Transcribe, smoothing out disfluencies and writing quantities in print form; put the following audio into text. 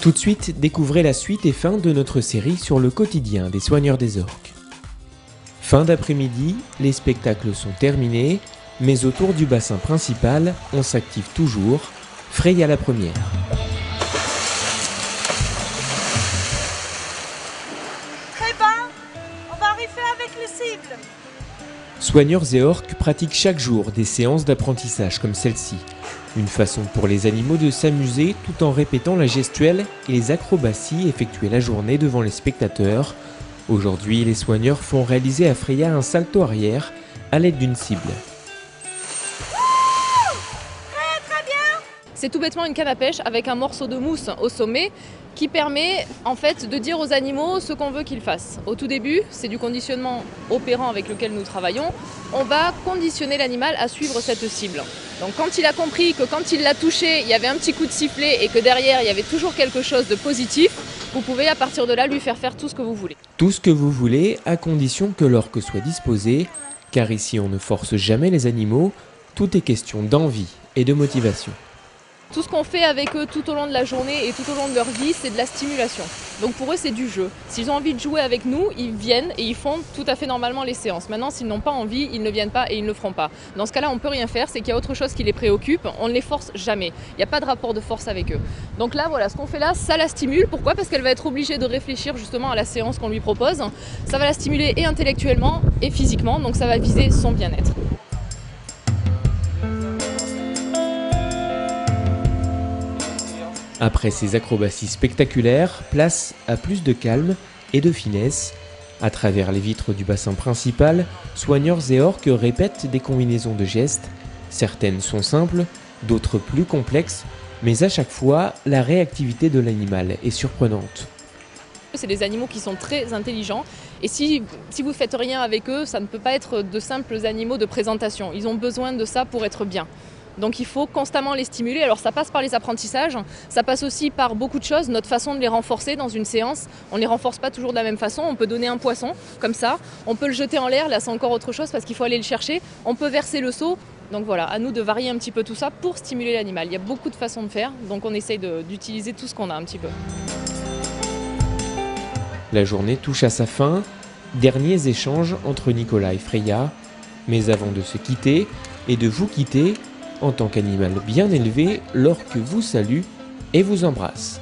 Tout de suite, découvrez la suite et fin de notre série sur le quotidien des soigneurs des orques. Fin d'après-midi, les spectacles sont terminés, mais autour du bassin principal, on s'active toujours. Freya la première. Très bas, on va arriver avec les cibles. Soigneurs et orques pratiquent chaque jour des séances d'apprentissage comme celle-ci. Une façon pour les animaux de s'amuser tout en répétant la gestuelle et les acrobaties effectuées la journée devant les spectateurs. Aujourd'hui, les soigneurs font réaliser à Freya un salto arrière à l'aide d'une cible. C'est tout bêtement une canne à pêche avec un morceau de mousse au sommet qui permet en fait de dire aux animaux ce qu'on veut qu'ils fassent. Au tout début, c'est du conditionnement opérant avec lequel nous travaillons. On va conditionner l'animal à suivre cette cible. Donc quand il a compris que quand il l'a touché, il y avait un petit coup de sifflet et que derrière il y avait toujours quelque chose de positif, vous pouvez à partir de là lui faire tout ce que vous voulez. Tout ce que vous voulez, à condition que l'orque soit disposé, car ici on ne force jamais les animaux, tout est question d'envie et de motivation. Tout ce qu'on fait avec eux tout au long de la journée et tout au long de leur vie, c'est de la stimulation. Donc pour eux, c'est du jeu. S'ils ont envie de jouer avec nous, ils viennent et ils font tout à fait normalement les séances. Maintenant, s'ils n'ont pas envie, ils ne viennent pas et ils ne le feront pas. Dans ce cas-là, on ne peut rien faire, c'est qu'il y a autre chose qui les préoccupe. On ne les force jamais. Il n'y a pas de rapport de force avec eux. Donc là, voilà, ce qu'on fait là, ça la stimule. Pourquoi ? Parce qu'elle va être obligée de réfléchir justement à la séance qu'on lui propose. Ça va la stimuler et intellectuellement et physiquement, donc ça va viser son bien-être. Après ces acrobaties spectaculaires, place à plus de calme et de finesse. À travers les vitres du bassin principal, soigneurs et orques répètent des combinaisons de gestes. Certaines sont simples, d'autres plus complexes, mais à chaque fois, la réactivité de l'animal est surprenante. C'est des animaux qui sont très intelligents et si vous ne faites rien avec eux, ça ne peut pas être de simples animaux de présentation. Ils ont besoin de ça pour être bien. Donc il faut constamment les stimuler. Alors ça passe par les apprentissages, ça passe aussi par beaucoup de choses, notre façon de les renforcer dans une séance. On ne les renforce pas toujours de la même façon. On peut donner un poisson comme ça, on peut le jeter en l'air, là c'est encore autre chose parce qu'il faut aller le chercher. On peut verser le seau. Donc voilà, à nous de varier un petit peu tout ça pour stimuler l'animal. Il y a beaucoup de façons de faire, donc on essaye d'utiliser tout ce qu'on a un petit peu. La journée touche à sa fin. Derniers échanges entre Nicolas et Freya. Mais avant de se quitter et de vous quitter, en tant qu'animal bien élevé, l'orque vous salue et vous embrasse.